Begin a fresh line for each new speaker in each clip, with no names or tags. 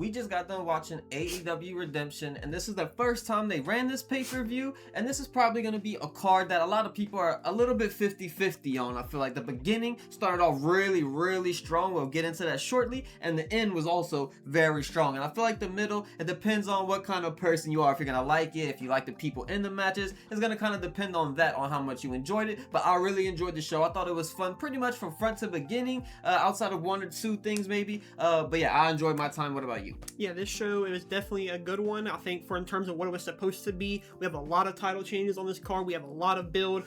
we just got done watching AEW Redemption, and this is the first time they ran this pay-per-view, and this is probably going to be a card that a lot of people are a little bit 50-50 on. I feel like the beginning started off really strong. We'll get into that shortly, and the end was also very strong. And I feel like the middle, it depends on what kind of person you are. If you're going to like it, if you like the people in the matches, it's going to kind of depend on that, on how much you enjoyed it. But I really enjoyed the show. I thought it was fun pretty much from front to beginning, outside of one or two things maybe. But yeah, I enjoyed my time. What about you?
Yeah, this show, it was definitely a good one. I think in terms of what it was supposed to be, we have a lot of title changes on this card. We have a lot of build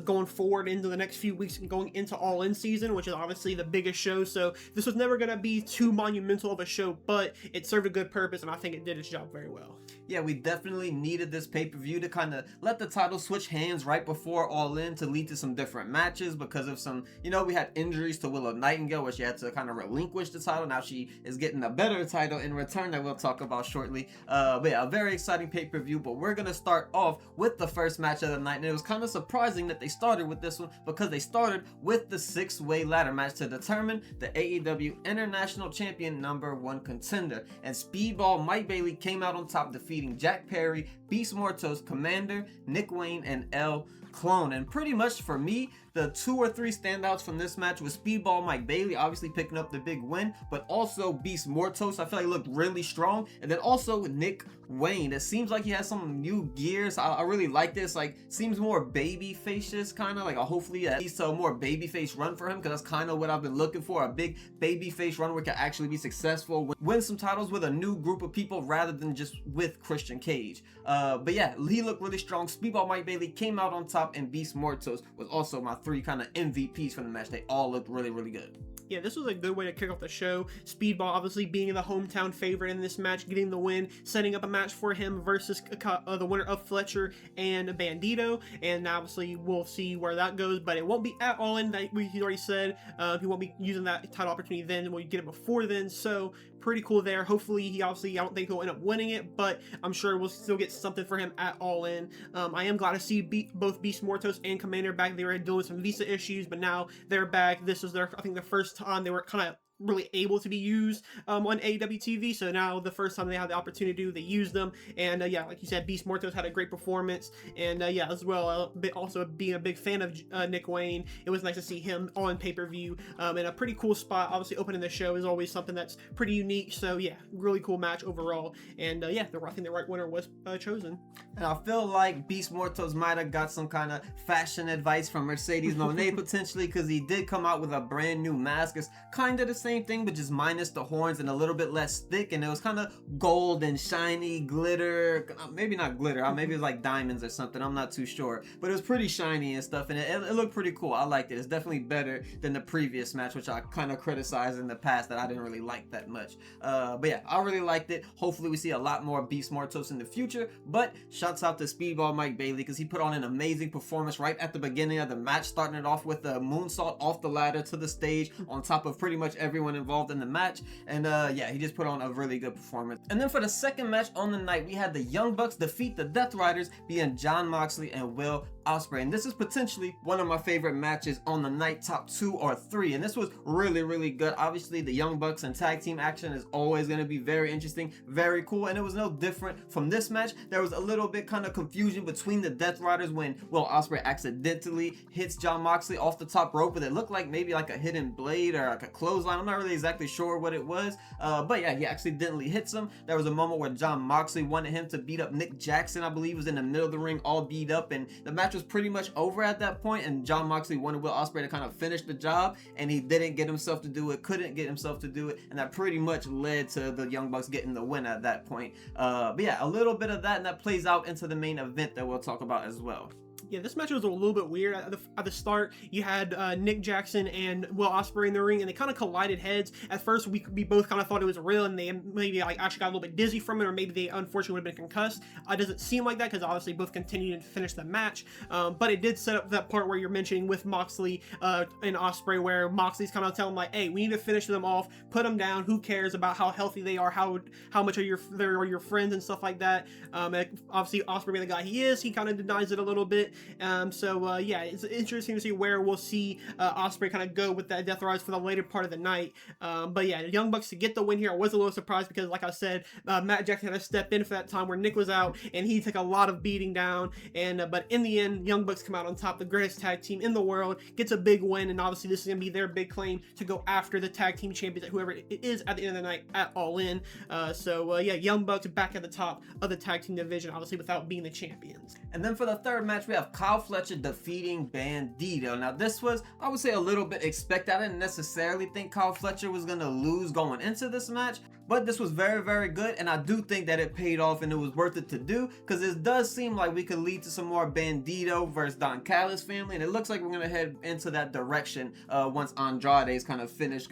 going forward into the next few weeks and going into All In season, which is obviously the biggest show. So this was never going to be too monumental of a show, but it served a good purpose, and I think it did its job very well.
Yeah, we definitely needed this pay-per-view to kind of let the title switch hands right before All In to lead to some different matches because of some, we had injuries to Willow Nightingale where she had to kind of relinquish the title. Now she is getting a better title in return that we'll talk about shortly. But yeah, a very exciting pay-per-view, but we're going to start off with the first match of the night, and it was kind of surprising that they started with this one because they started with the 6-way ladder match to determine the AEW International Champion #1 contender, and Speedball Mike Bailey came out on top, defeating Jack Perry, Beast Mortos, Commander, Nick Wayne, and El Clone. And pretty much for me, the 2 or 3 standouts from this match was Speedball Mike Bailey, obviously picking up the big win, but also Beast Mortos. I feel like he looked really strong. And then also Nick Wayne. It seems like he has some new gears. I really like this. Like, seems more baby facious, kind of like hopefully at least a more baby face run for him, because that's kind of what I've been looking for. A big baby face run where he can actually be successful, win some titles with a new group of people rather than just with Christian Cage. But yeah, he looked really strong. Speedball Mike Bailey came out on top, and Beast Mortos was also my 3 kind of MVPs from the match. They all looked really good.
Yeah, this was a good way to kick off the show. Speedball obviously being the hometown favorite in this match, getting the win, setting up a match for him versus the winner of Fletcher and Bandito. And obviously we'll see where that goes, but it won't be at All In. He already said he won't be using that title opportunity then. We'll get it before then. So pretty cool there. Hopefully I don't think he'll end up winning it, but I'm sure we'll still get something for him at All In. I am glad to see both Beast Mortos and Commander back. They were dealing with some visa issues, but now they're back. This is I think the first time they were kind of really able to be used on AEW TV, so now the first time they had the opportunity to, they used them. And yeah, like you said, Beast Mortos had a great performance, and yeah, as well, also being a big fan of Nick Wayne, it was nice to see him on pay-per-view in a pretty cool spot. Obviously opening the show is always something that's pretty unique, so yeah, really cool match overall. And yeah, I think the right winner was chosen.
And I feel like Beast Mortos might have got some kind of fashion advice from Mercedes Moné potentially, because he did come out with a brand new mask. It's kind of the same thing, but just minus the horns and a little bit less thick, and it was kind of gold and shiny glitter, maybe not glitter, maybe it was like diamonds or something, I'm not too sure, but it was pretty shiny and stuff, and it looked pretty cool. I liked it. It's definitely better than the previous match, which I kind of criticized in the past that I didn't really like that much. But yeah, I really liked it. Hopefully we see a lot more Beast Mortos in the future, but shouts out to Speedball Mike Bailey because he put on an amazing performance right at the beginning of the match, starting it off with a moonsault off the ladder to the stage on top of pretty much everyone involved in the match. And yeah, he just put on a really good performance. And then for the second match on the night, we had the Young Bucks defeat the Death Riders, being Jon Moxley and Will Ospreay. And this is potentially one of my favorite matches on the night, top 2 or 3. And this was really good. Obviously the Young Bucks and tag team action is always going to be very interesting, very cool, and it was no different from this match. There was a little bit kind of confusion between the Death Riders when Will Ospreay accidentally hits Jon Moxley off the top rope, but it looked like maybe like a hidden blade or like a clothesline. I'm not really exactly sure what it was, but yeah, he accidentally hits him. There was a moment where Jon Moxley wanted him to beat up Nick Jackson, I believe, was in the middle of the ring all beat up, and the match was pretty much over at that point, and Jon Moxley wanted Will Ospreay to kind of finish the job, and he didn't get himself to do it, couldn't get himself to do it, and that pretty much led to the Young Bucks getting the win at that point. But yeah, a little bit of that, and that plays out into the main event that we'll talk about as well.
Yeah, this match was a little bit weird. At the start, you had Nick Jackson and Will Ospreay in the ring, and they kind of collided heads. At first, we both kind of thought it was real, and they maybe like actually got a little bit dizzy from it, or maybe they unfortunately would have been concussed. It doesn't seem like that because obviously both continued to finish the match. But it did set up that part where you're mentioning with Moxley and Ospreay, where Moxley's kind of telling like, "Hey, we need to finish them off, put them down. Who cares about how healthy they are, how much are your friends and stuff like that." And obviously, Ospreay being the guy he is, he kind of denies it a little bit. Yeah, it's interesting to see where we'll see Ospreay kind of go with that Death Riders for the later part of the night. But yeah, the Young Bucks to get the win here. I was a little surprised because, like I said, Matt Jackson had to step in for that time where Nick was out, and he took a lot of beating down. But in the end, Young Bucks come out on top, the greatest tag team in the world, gets a big win, and obviously this is going to be their big claim to go after the tag team champions, whoever it is at the end of the night at All In. Yeah, Young Bucks back at the top of the tag team division, obviously without being the champions.
And then for the third match, we have Kyle Fletcher defeating Bandito. Now this was, I would say, a little bit expected. I didn't necessarily think Kyle Fletcher was going to lose going into this match, but this was very, very good, and I do think that it paid off and it was worth it to do, because this does seem like we could lead to some more Bandito versus Don Callis family, and it looks like we're going to head into that direction once Andrade's kind of finished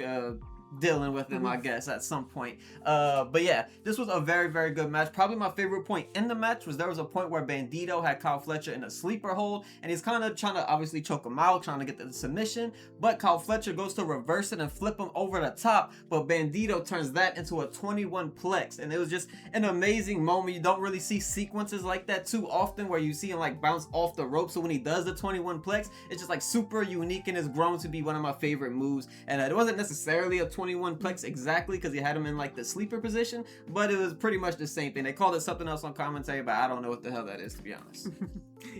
dealing with him, I guess, at some point. But yeah, this was a very, very good match. Probably my favorite point in the match was there was a point where Bandito had Kyle Fletcher in a sleeper hold, and he's kind of trying to obviously choke him out, trying to get the submission, but Kyle Fletcher goes to reverse it and flip him over the top, but Bandito turns that into a 21 plex, and it was just an amazing moment. You don't really see sequences like that too often where you see him like bounce off the rope, so when he does the 21 plex, it's just like super unique and has grown to be one of my favorite moves. And it wasn't necessarily a 21 plex exactly because he had him in like the sleeper position, but it was pretty much the same thing. They called it something else on commentary, but I don't know what the hell that is, to be honest.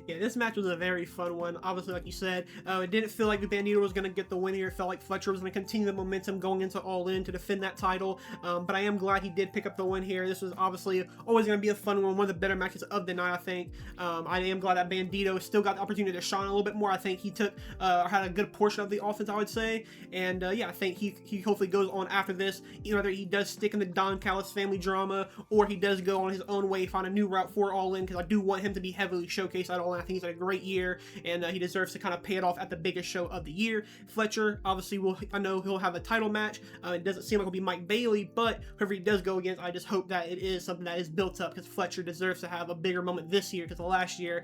Yeah, this match was a very fun one. Obviously, like you said, it didn't feel like the Bandito was going to get the win here. It felt like Fletcher was going to continue the momentum going into All In to defend that title, but I am glad he did pick up the win here. This was obviously always going to be a fun one of the better matches of the night, I think. I am glad that Bandito still got the opportunity to shine a little bit more. I think he took had a good portion of the offense, I would say, and yeah, I think he hopefully goes on after this. Either he does stick in the Don Callis family drama, or he does go on his own way, find a new route for All In, because I do want him to be heavily showcased at All In. I think he's had a great year, and he deserves to kind of pay it off at the biggest show of the year. Fletcher, obviously, I know he'll have a title match. It doesn't seem like it'll be Mike Bailey, but whoever he does go against, I just hope that it is something that is built up, because Fletcher deserves to have a bigger moment this year, because the last year,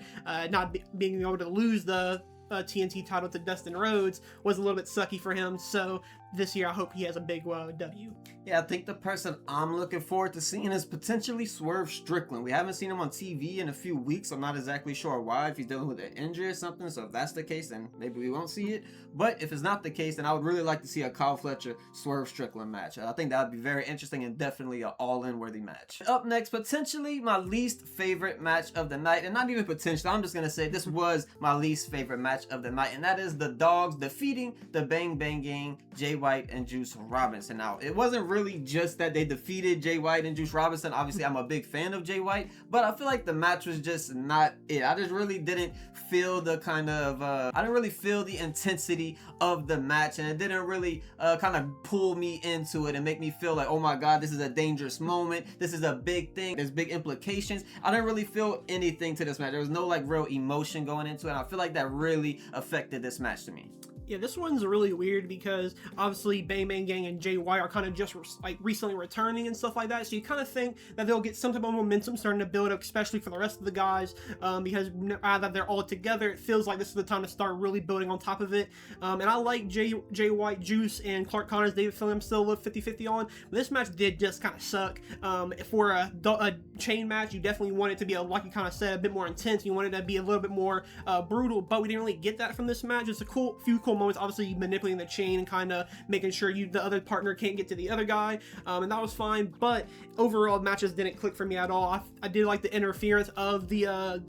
not being able to lose the TNT title to Dustin Rhodes was a little bit sucky for him. So this year I hope he has a big W.
Yeah, I think the person I'm looking forward to seeing is potentially Swerve Strickland. We haven't seen him on TV in a few weeks. I'm not exactly sure why, if he's dealing with an injury or something. So if that's the case, then maybe we won't see it. But if it's not the case, then I would really like to see a Kyle Fletcher Swerve Strickland match. I think that would be very interesting and definitely an all-in worthy match. Up next, potentially my least favorite match of the night, and not even potentially, I'm just gonna say this was my least favorite match of the night, and that is the Dogs defeating the Bang Bang Gang, Jay White and Juice Robinson. Now, it wasn't really just that they defeated Jay White and Juice Robinson. Obviously, I'm a big fan of Jay White, but I feel like the match was just not it. I just really didn't feel the kind of, I didn't really feel the intensity of the match, and it didn't really kind of pull me into it and make me feel like, oh my God, this is a dangerous moment. This is a big thing. There's big implications. I didn't really feel anything to this match. There was no like real emotion going into it, and I feel like that really affected this match to me.
Yeah, this one's really weird because obviously Bang Bang Gang and Jay White are kind of just like recently returning and stuff like that, so you kind of think that they'll get some type of momentum starting to build up, especially for the rest of the guys, because now that they're all together, it feels like this is the time to start really building on top of it. And I like Jay White, Juice, and Clark Connors, David Finlay, I'm still a little 50-50 on, but this match did just kind of suck. For a chain match, you definitely want it to be, like you kind of said, a bit more intense. You want it to be a little bit more brutal, but we didn't really get that from this match. It's a few cool moments, obviously manipulating the chain and kind of making sure the other partner can't get to the other guy, and that was fine, but overall matches didn't click for me at all. I did like the interference of the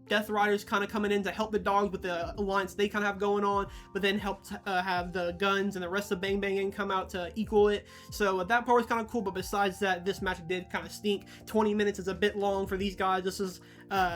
Death Riders kind of coming in to help the Dogs with the alliance they kind of have going on, but then helped have the Guns and the rest of Bang Bang Gang come out to equal it. So that part was kind of cool, but besides that, this match did kind of stink. 20 minutes is a bit long for these guys. This is,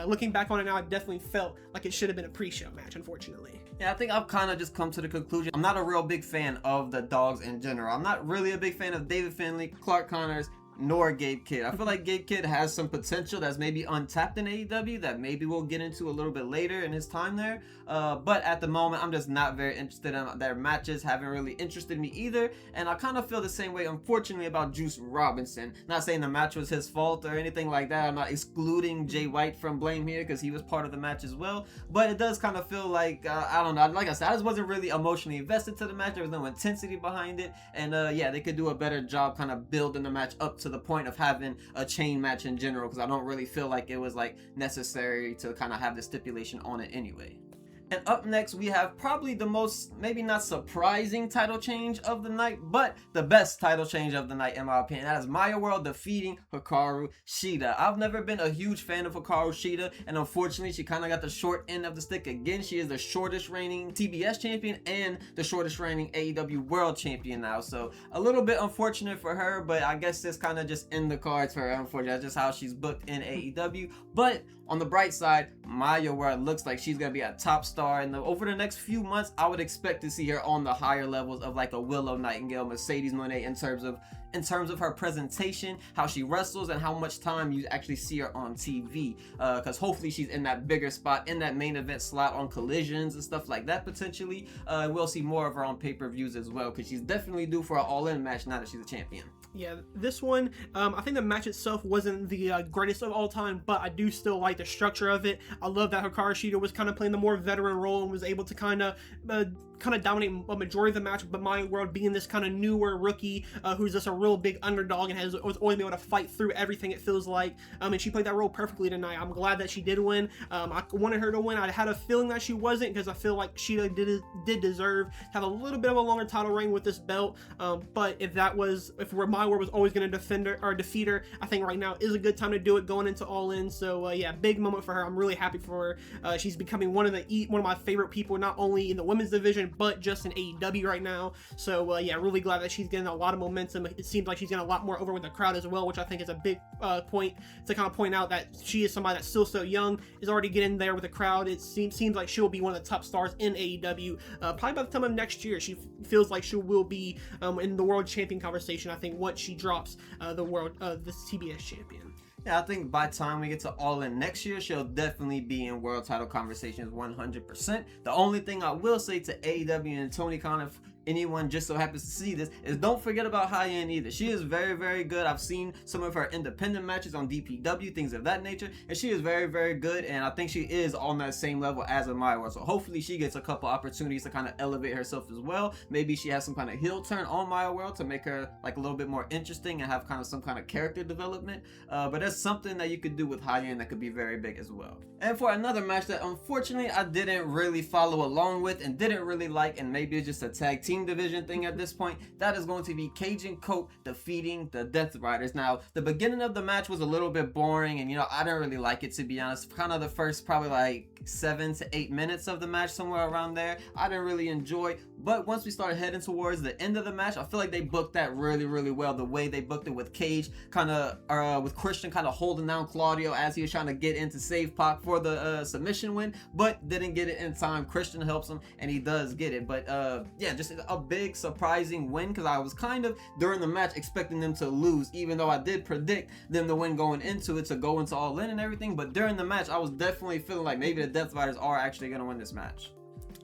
looking back on it now, I definitely felt like it should have been a pre-show match, unfortunately.
Yeah, I think I've kind of just come to the conclusion, I'm not a real big fan of the Dogs in general. I'm not really a big fan of David Finlay, Clark Connors, nor Gabe Kidd. I feel like Gabe Kidd has some potential that's maybe untapped in AEW that maybe we'll get into a little bit later in his time there. But at the moment, I'm just not very interested in their matches. Haven't really interested me either. And I kind of feel the same way, unfortunately, about Juice Robinson. Not saying the match was his fault or anything like that. I'm not excluding Jay White from blame here because he was part of the match as well. But it does kind of feel like, I don't know. Like I said, I just wasn't really emotionally invested to the match. There was no intensity behind it. And yeah, they could do a better job kind of building the match up to the point of having a chain match in general, because I don't really feel like it was like necessary to kind of have the stipulation on it anyway. And up next, we have probably the most, maybe not surprising title change of the night, but the best title change of the night in my opinion. That is Maya World defeating Hikaru Shida. I've never been a huge fan of Hikaru Shida, and unfortunately, she kind of got the short end of the stick again. She is the shortest reigning TBS champion and the shortest reigning AEW World Champion now. So a little bit unfortunate for her, but I guess it's kind of just in the cards for her, unfortunately. That's just how she's booked in AEW. But on the bright side, Maya World looks like she's going to be a top star. And over the next few months, I would expect to see her on the higher levels of like a Willow Nightingale, Mercedes Moné in terms of her presentation, how she wrestles, and how much time you actually see her on TV. Because hopefully she's in that bigger spot, in that main event slot on Collisions and stuff like that potentially. We'll see more of her on pay-per-views as well, because she's definitely due for an all-in match now that she's a champion.
Yeah, this one, I think the match itself wasn't the greatest of all time, but I do still like the structure of it. I love that Hikaru Shida was kind of playing the more veteran role and was able to kind of dominate a majority of the match, but Maya World being this kind of newer rookie who's just a real big underdog and was always been able to fight through everything, it feels like. And she played that role perfectly tonight. I'm glad that she did win. I wanted her to win. I had a feeling that she wasn't, because I feel like Shida did deserve to have a little bit of a longer title reign with this belt. But if Maya World was always going to defeat her, I think right now is a good time to do it going into All In. So yeah, big moment for her. I'm really happy for her. She's becoming one of my favorite people, not only in the women's division but just in AEW right now. So yeah, really glad that she's getting a lot of momentum. It seems like she's getting a lot more over with the crowd as well, which I think is a big point to kind of point out, that she is somebody that's still so young, is already getting there with the crowd. It seems like she will be one of the top stars in AEW probably by the time of next year. She feels like she will be in the world champion conversation, I think, once she drops this TBS champion.
Yeah, I think by the time we get to All In next year, she'll definitely be in world title conversations 100%. The only thing I will say to AEW and Tony Khan, if anyone just so happens to see this, is don't forget about High-End either. She is very, very good. I've seen some of her independent matches on DPW, things of that nature, and she is very, very good, and I think she is on that same level as a Maya World. So hopefully she gets a couple opportunities to kind of elevate herself as well. Maybe she has some kind of heel turn on Maya World to make her like a little bit more interesting and have kind of some kind of character development. But that's something that you could do with High-End that could be very big as well. And for another match that unfortunately I didn't really follow along with and didn't really like, and maybe it's just a tag team division thing at this point, that is going to be Cajun Cope defeating the Death Riders. Now, the beginning of the match was a little bit boring, and I didn't really like it, to be honest. Kind of the first probably like 7 to 8 minutes of the match, somewhere around there, I didn't really enjoy. But once we started heading towards the end of the match, I feel like they booked that really, really well. The way they booked it with Cage with Christian kind of holding down Claudio as he was trying to get in to save Pac for the submission win, but didn't get it in time. Christian helps him and he does get it. But yeah, just a big surprising win, because I was kind of during the match expecting them to lose, even though I did predict them to win going into it, to go into All In and everything. But during the match, I was definitely feeling like maybe the Death Riders are actually going to win this match.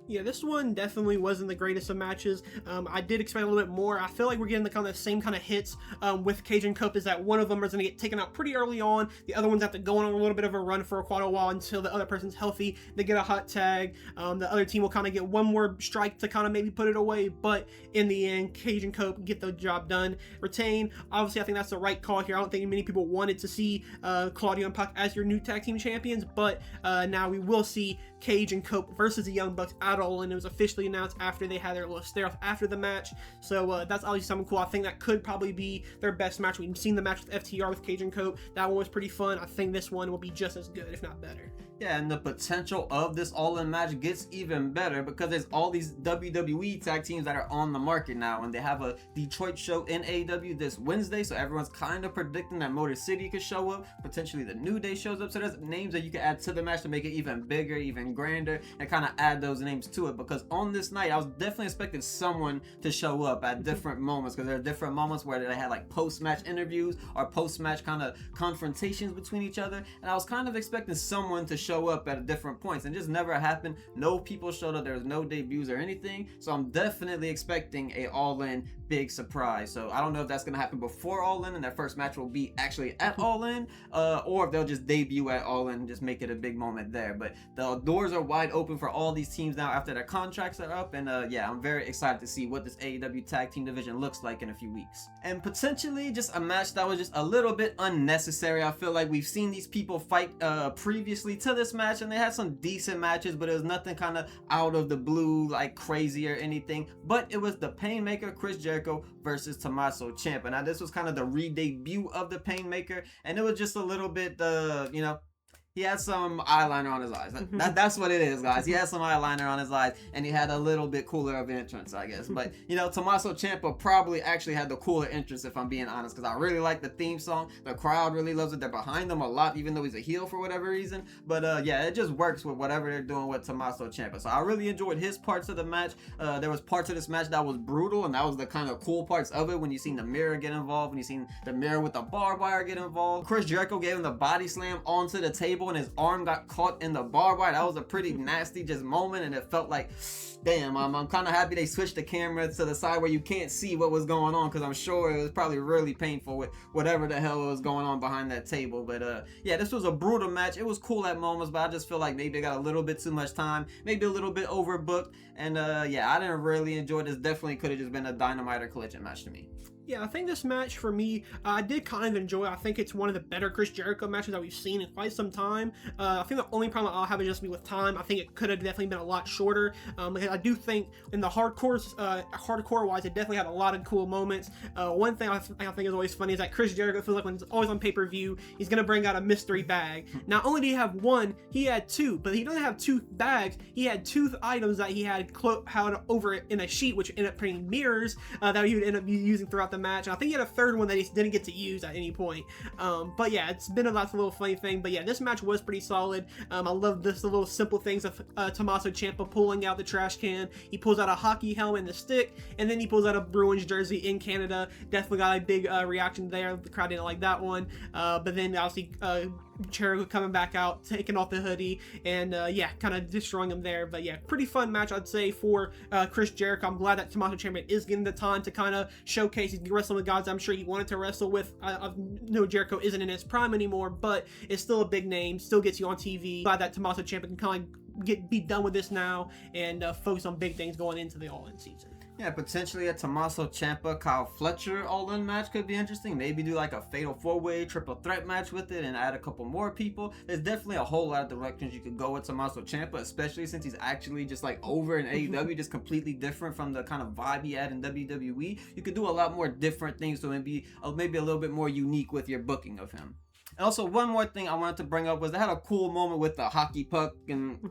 Yeah, this one definitely wasn't the greatest of matches. I did expect a little bit more. I feel like we're getting the same kind of hits with Cajun Cup, is that one of them is going to get taken out pretty early on. The other ones have to go on a little bit of a run for quite a while until the other person's healthy. They get a hot tag. The other team will kind of get one more strike to kind of maybe put it away. But in the end, Cajun Cup get the job done. Retain. Obviously, I think that's the right call here. I don't think many people wanted to see Claudio and Pac as your new tag team champions. But now we will see Cage and Cope versus the Young Bucks at All In. It was officially announced after they had their little stare-off after the match. So that's obviously something cool. I think that could probably be their best match. We've seen the match with FTR with Cage and Cope. That one was pretty fun. I think this one will be just as good, if not better.
Yeah, and the potential of this All-In match gets even better because there's all these WWE tag teams that are on the market now, and they have a Detroit show in AEW this Wednesday, so everyone's kind of predicting that Motor City could show up. Potentially the New Day shows up, so there's names that you can add to the match to make it even bigger, even grander, and kind of add those names to it. Because on this night, I was definitely expecting someone to show up at different moments, because there are different moments where they had like post-match interviews or post-match kind of confrontations between each other, and I was kind of expecting someone to show show up at different points, and just never happened. No people showed up. There was no debuts or anything. So I'm definitely expecting a All In big surprise. So I don't know if that's gonna happen before All In and that first match will be actually at All In, or if they'll just debut at All In and just make it a big moment there. But the doors are wide open for all these teams now after their contracts are up, and yeah, I'm very excited to see what this AEW tag team division looks like in a few weeks. And potentially just a match that was just a little bit unnecessary. I feel like we've seen these people fight previously to this match, and they had some decent matches, but it was nothing kind of out of the blue, like crazy or anything. But it was the Painmaker, Chris Jericho versus Tommaso Ciampa. Now this was kind of the re-debut of the Painmaker, and it was just a little bit you know, he had some eyeliner on his eyes. That's what it is, guys. He had some eyeliner on his eyes, and he had a little bit cooler of an entrance, I guess. But, you know, Tommaso Ciampa probably actually had the cooler entrance, if I'm being honest, because I really like the theme song. The crowd really loves it. They're behind him a lot, even though he's a heel for whatever reason. But, yeah, it just works with whatever they're doing with Tommaso Ciampa. So I really enjoyed his parts of the match. There was parts of this match that was brutal, and that was the kind of cool parts of it, when you seen the mirror get involved, when you seen the mirror with the barbed wire get involved. Chris Jericho gave him the body slam onto the table, and his arm got caught in the barbed wire. That was a pretty nasty just moment, and it felt like, damn, I'm kind of happy they switched the camera to the side where you can't see what was going on, because I'm sure it was probably really painful with whatever the hell was going on behind that table. But yeah, this was a brutal match. It was cool at moments, but I just feel like maybe they got a little bit too much time, maybe a little bit overbooked, and yeah, I didn't really enjoy this. Definitely could have just been a Dynamite or Collision match to me.
Yeah, I think this match for me, I did kind of enjoy. I think it's one of the better Chris Jericho matches that we've seen in quite some time. I think the only problem I'll have is just be with time. I think it could have definitely been a lot shorter. I do think in the hardcore wise, it definitely had a lot of cool moments. One thing I think is always funny is that Chris Jericho feels like when it's always on pay-per-view, he's gonna bring out a mystery bag. Not only did he have one, he had two, but he doesn't have two bags. He had two items that he had over in a sheet, which ended up putting mirrors that he would end up using throughout the match. And I think he had a third one that he didn't get to use at any point. But yeah, it's been lots of little funny thing. But yeah, this match was pretty solid. I love the little simple things of Tommaso Ciampa pulling out the trash can. He pulls out a hockey helmet and the stick, and then he pulls out a Bruins jersey in Canada. Definitely got a big reaction there. The crowd didn't like that one. But then obviously Jericho coming back out, taking off the hoodie, and yeah, kind of destroying him there. But yeah, pretty fun match, I'd say, for Chris Jericho. I'm glad that Tommaso Ciampa is getting the time to kind of showcase. He's wrestling with guys I'm sure he wanted to wrestle with. I know Jericho isn't in his prime anymore, but it's still a big name, still gets you on TV. Glad that Tommaso Ciampa can kind of be done with this now and focus on big things going into the All-In season.
Yeah, potentially a Tommaso Ciampa, Kyle Fletcher All-In match could be interesting. Maybe do like a fatal 4-way triple threat match with it and add a couple more people. There's definitely a whole lot of directions you could go with Tommaso Ciampa, especially since he's actually just like over in AEW, just completely different from the kind of vibe he had in WWE. You could do a lot more different things, so maybe a little bit more unique with your booking of him. And also, one more thing I wanted to bring up was they had a cool moment with the hockey puck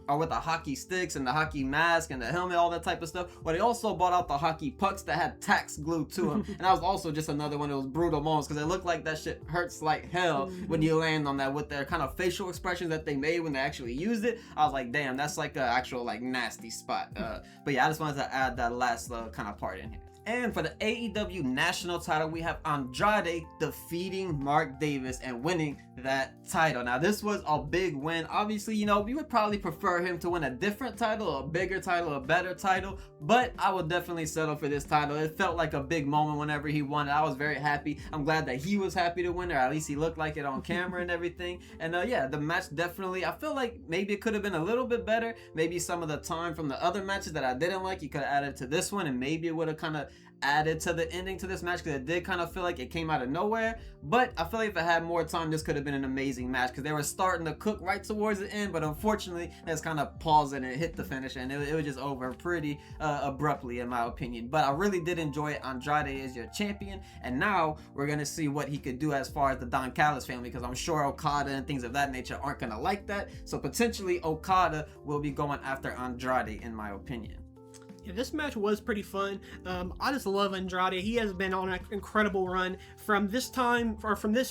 or with the hockey sticks and the hockey mask and the helmet, all that type of stuff. But they also brought out the hockey pucks that had tacks glued to them. And that was also just another one of those brutal moments, because it looked like that shit hurts like hell when you land on that with their kind of facial expressions that they made when they actually used it. I was like, damn, that's like an actual like nasty spot. But yeah, I just wanted to add that last kind of part in here. And for the AEW national title, we have Andrade defeating Mark Davis and winning that title. Now, this was a big win. Obviously, you know, we would probably prefer him to win a different title, a bigger title, a better title, but I would definitely settle for this title. It felt like a big moment whenever he won it. I was very happy. I'm glad that he was happy to win, or at least he looked like it on camera and everything. And yeah, the match definitely, I feel like maybe it could have been a little bit better. Maybe some of the time from the other matches that I didn't like, you could have added to this one, and maybe it would have kind of added to the ending to this match, because it did kind of feel like it came out of nowhere. But I feel like if I had more time, this could have been an amazing match, because they were starting to cook right towards the end, but unfortunately that's kind of paused and it hit the finish, and it was just over pretty abruptly, in my opinion. But I really did enjoy it. Andrade is your champion, and now we're gonna see what he could do as far as the Don Callis family, because I'm sure Okada and things of that nature aren't gonna like that. So potentially Okada will be going after Andrade, in my opinion.
Yeah, this match was pretty fun. I just love Andrade. He has been on an incredible run from this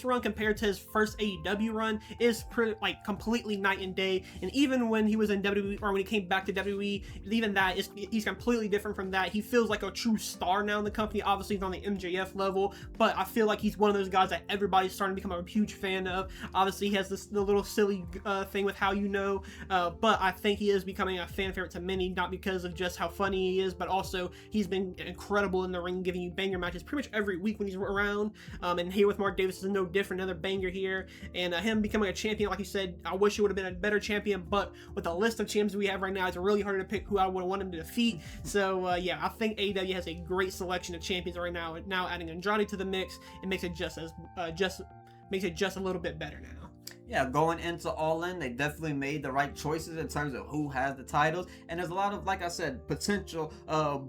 run compared to his first AEW run is like completely night and day. And even when he was in WWE or when he came back to WWE, even that he's completely different from that. He feels like a true star now in the company. Obviously, he's on the MJF level, but I feel like he's one of those guys that everybody's starting to become a huge fan of. Obviously, he has the little silly thing with how you know, but I think he is becoming a fan favorite to many, not because of just how funny he is, but also he's been incredible in the ring, giving you banger matches pretty much every week when he's around. And here with Mark Davis is no different, another banger here. And him becoming a champion, like you said, I wish he would have been a better champion, but with the list of champions we have right now, it's really hard to pick who I would want him to defeat. So yeah, I think AEW has a great selection of champions right now. Now adding Andrade to the mix, it makes it just a little bit better now.
Yeah, going into All In, they definitely made the right choices in terms of who has the titles, and there's a lot of, like I said, potential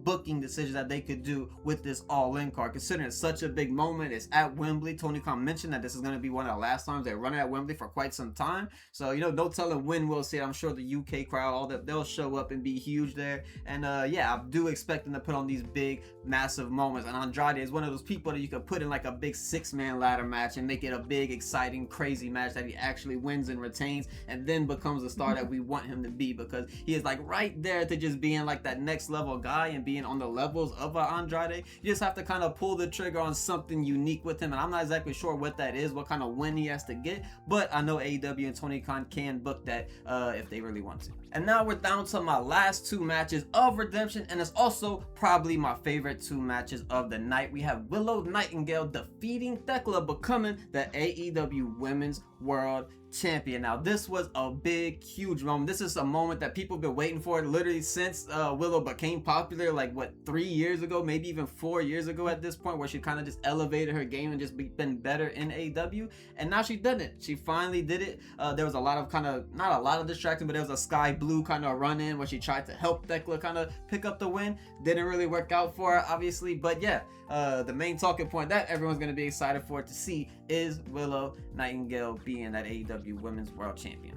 booking decisions that they could do with this All In card, considering it's such a big moment. It's at Wembley. Tony Khan mentioned that this is going to be one of the last times they run it at Wembley for quite some time, so no telling when we'll see it. I'm sure the UK crowd, all that, they'll show up and be huge there, and yeah, I do expect them to put on these big, massive moments, and Andrade is one of those people that you could put in like a big 6-man ladder match and make it a big, exciting, crazy match that he actually wins and retains, and then becomes the star that we want him to be, because he is like right there to just being like that next level guy and being on the levels of Andrade. You just have to kind of pull the trigger on something unique with him, and I'm not exactly sure what that is, what kind of win he has to get, but I know AEW and Tony Khan can book that if they really want to. And now we're down to my last 2 matches of Redemption, and it's also probably my favorite 2 matches of the night. We have Willow Nightingale defeating Thekla, becoming the AEW Women's World Champion. Now this was a big, huge moment. This is a moment that people have been waiting for literally since Willow became popular, like what, 3 years ago, maybe even 4 years ago at this point, where she kind of just elevated her game and just been better in AEW, and now she did it. She finally did it. There was a lot of not a lot of distraction, but there was a Sky Blue kind of run in where she tried to help Thekla kind of pick up the win. Didn't really work out for her, obviously, but yeah, the main talking point that everyone's going to be excited for to see is Willow Nightingale being that AEW Women's World Champion.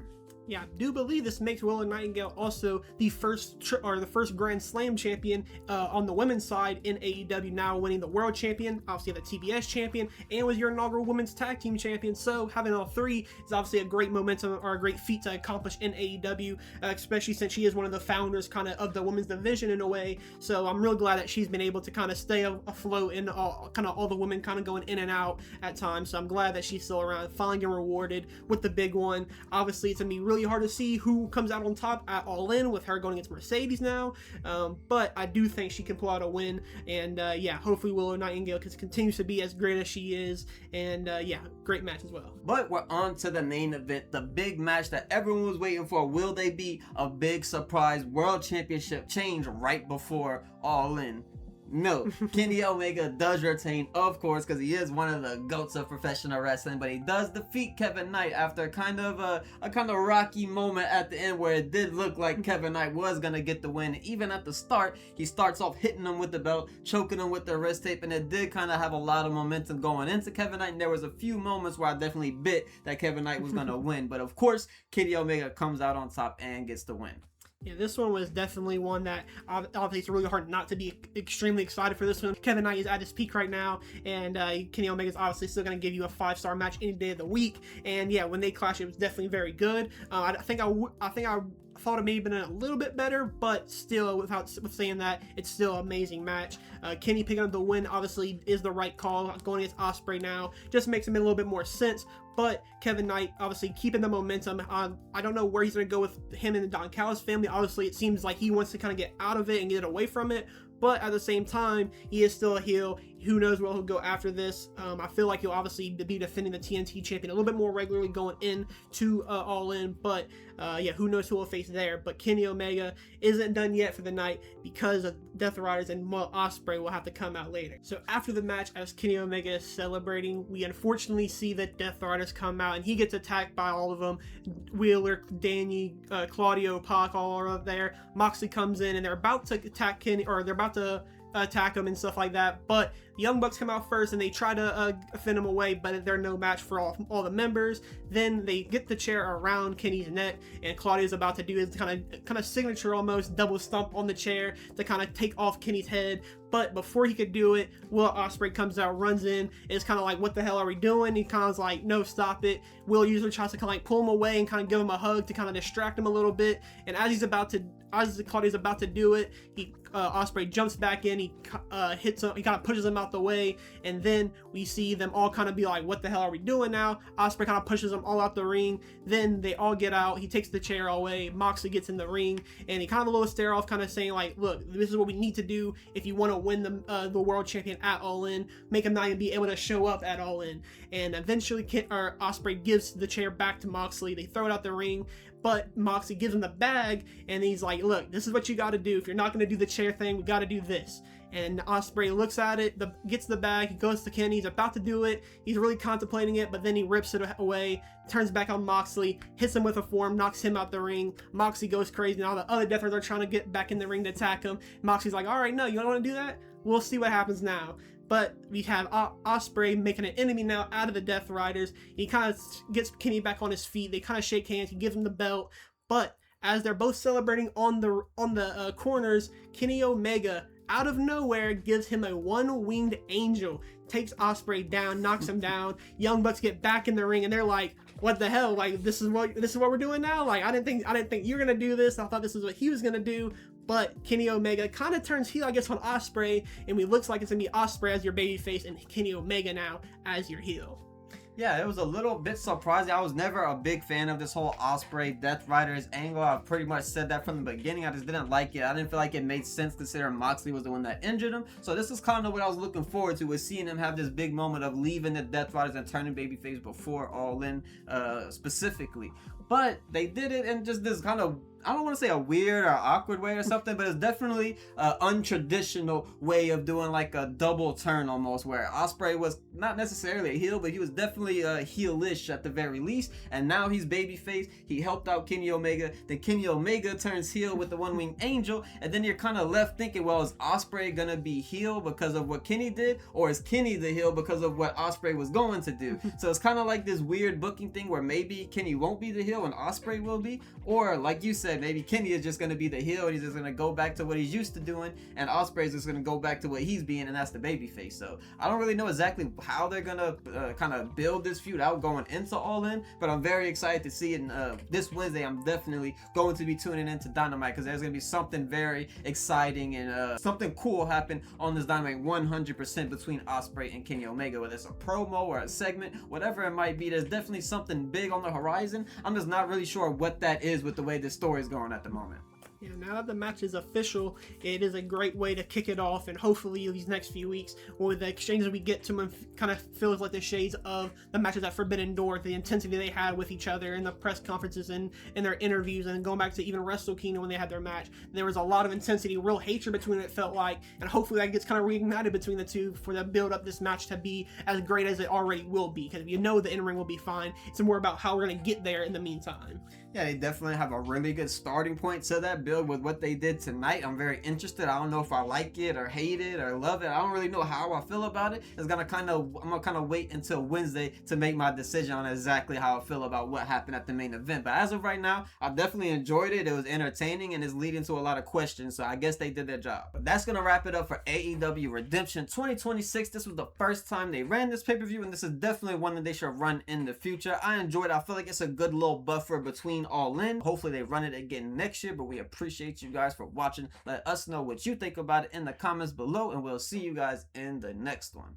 Yeah, I do believe this makes Willow Nightingale also the first Grand Slam champion on the women's side in AEW, now winning the World Champion, obviously the TBS Champion, and was your inaugural Women's Tag Team Champion. So having all 3 is obviously a great momentum or a great feat to accomplish in AEW, especially since she is one of the founders of the women's division in a way. So I'm real glad that she's been able to kind of stay afloat in all the women kind of going in and out at times. So I'm glad that she's still around, finally getting rewarded with the big one. Obviously, it's gonna be really hard to see who comes out on top at All In with her going against Mercedes now, but I do think she can pull out a win, and yeah, hopefully Willow Nightingale continues to be as great as she is, and yeah, great match as well.
But we're on to the main event, the big match that everyone was waiting for. Will they be a big surprise World Championship change right before All In? No, Kenny Omega does retain, of course, because he is one of the GOATs of professional wrestling, but he does defeat Kevin Knight after a kind of rocky moment at the end where it did look like Kevin Knight was going to get the win. Even at the start, he starts off hitting him with the belt, choking him with the wrist tape, and it did kind of have a lot of momentum going into Kevin Knight, and there was a few moments where I definitely bet that Kevin Knight was going to win, but of course, Kenny Omega comes out on top and gets the win.
Yeah, this one was definitely one that obviously it's really hard not to be extremely excited for this one. Kevin Knight is at his peak right now, and Kenny Omega is obviously still going to give you a 5-star match any day of the week. And yeah, when they clash, it was definitely very good. I think I thought it may have been a little bit better, but still, with saying that, it's still an amazing match. Kenny picking up the win obviously is the right call. Going against Ospreay now just makes him a little bit more sense. But Kevin Knight obviously keeping the momentum. I don't know where he's going to go with him and the Don Callis family. Obviously, it seems like he wants to kind of get out of it and get away from it. But at the same time, he is still a heel. Who knows where he'll go after this. I feel like he'll obviously be defending the TNT champion a little bit more regularly going into All In. But yeah, who knows who will face there. But Kenny Omega isn't done yet for the night because of Death Riders, and Ospreay will have to come out later. So after the match, as Kenny Omega is celebrating, we unfortunately see that Death Riders come out, and he gets attacked by all of them. Wheeler, Danny, Claudio, Pac, all are up there. Moxley comes in, and they're about to attack Kenny, or they're about to attack him and stuff like that, but The Young Bucks come out first and they try to fend him away, but they're no match for all the members. Then they get the chair around Kenny's neck, and Claudio's about to do his kind of signature almost double stomp on the chair to kind of take off Kenny's head. But before he could do it, Will Ospreay comes out, runs in, and it's kind of like, what the hell are we doing? He kind of is like, no, stop it. Will usually tries to kind of like pull him away and kind of give him a hug to kind of distract him a little bit. And as Claudio's about to do it, Ospreay jumps back in, he hits him, he kind of pushes him out the way, and then we see them all kind of be like, what the hell are we doing now? Ospreay kind of pushes them all out the ring. Then they all get out, he takes the chair away, Moxley gets in the ring, and he kind of a little stare off, kind of saying like, look, this is what we need to do if you want to win the world champion at All In. Make him not even be able to show up at All In. And eventually Ospreay gives the chair back to Moxley. They throw it out the ring, but Moxley gives him the bag, and he's like, look, this is what you got to do. If you're not going to do the chair thing, we got to do this. And Ospreay looks at it, gets the bag, he goes to Kenny, he's about to do it, he's really contemplating it, but then he rips it away, turns back on Moxley, hits him with a form, knocks him out the ring. Moxley goes crazy, and all the other Death Riders are trying to get back in the ring to attack him. Moxley's like, alright, no, you don't want to do that? We'll see what happens now. But we have Ospreay making an enemy now out of the Death Riders. He kind of gets Kenny back on his feet, they kind of shake hands, he gives him the belt, but as they're both celebrating on the corners, Kenny Omega out of nowhere gives him a one-winged angel, takes Ospreay down, knocks him down. Young Bucks get back in the ring, and they're like, what the hell, like this is what we're doing now? Like I didn't think you were gonna do this. I thought this is what he was gonna do. But Kenny Omega kind of turns heel, I guess, on Ospreay, and it looks like it's gonna be Ospreay as your babyface and Kenny Omega now as your heel.
Yeah, it was a little bit surprising. I was never a big fan of this whole Ospreay Death Riders angle. I've pretty much said that from the beginning. I just didn't like it. I didn't feel like it made sense considering Moxley was the one that injured him. So this is kind of what I was looking forward to, was seeing him have this big moment of leaving the Death Riders and turning babyface before All In specifically. But they did it in just this kind of, I don't want to say a weird or awkward way or something, but it's definitely an untraditional way of doing like a double turn almost, where Ospreay was not necessarily a heel, but he was definitely heelish at the very least, and now he's babyface. He helped out Kenny Omega, then Kenny Omega turns heel with the one-winged angel, and then you're kind of left thinking, well, is Ospreay gonna be heel because of what Kenny did, or is Kenny the heel because of what Ospreay was going to do? So it's kind of like this weird booking thing where maybe Kenny won't be the heel and Ospreay will be, or like you said, maybe Kenny is just going to be the heel and he's just going to go back to what he's used to doing, and Ospreay is just going to go back to what he's being, and that's the babyface. So I don't really know exactly how they're going to kind of build this feud out going into All In, but I'm very excited to see it. And this Wednesday, I'm definitely going to be tuning into Dynamite, because there's going to be something very exciting and something cool happen on this Dynamite 100% between Ospreay and Kenny Omega, whether it's a promo or a segment, whatever it might be. There's definitely something big on the horizon. I'm just not really sure what that is with the way this story is going at the moment.
Yeah, now that the match is official, it is a great way to kick it off, and hopefully these next few weeks, with the exchanges we get to them, kind of feels like the shades of the matches at Forbidden Door, the intensity they had with each other in the press conferences and in their interviews, and going back to even Wrestle Kingdom when they had their match. There was a lot of intensity, real hatred between it felt like, and hopefully that gets kind of reignited between the two for the build up this match to be as great as it already will be, because you know the in-ring will be fine. It's more about how we're going to get there in the meantime.
Yeah, they definitely have a really good starting point to that build with what they did tonight. I'm very interested. I don't know if I like it or hate it or love it. I don't really know how I feel about it. I'm gonna kind of wait until Wednesday to make my decision on exactly how I feel about what happened at the main event. But as of right now, I definitely enjoyed it. It was entertaining and it's leading to a lot of questions. So I guess they did their job. But that's gonna wrap it up for AEW Redemption 2026. This was the first time they ran this pay-per-view, and this is definitely one that they should run in the future. I enjoyed it. I feel like it's a good little buffer between All In. Hopefully they run it again next year, but we appreciate you guys for watching. Let us know what you think about it in the comments below, and we'll see you guys in the next one.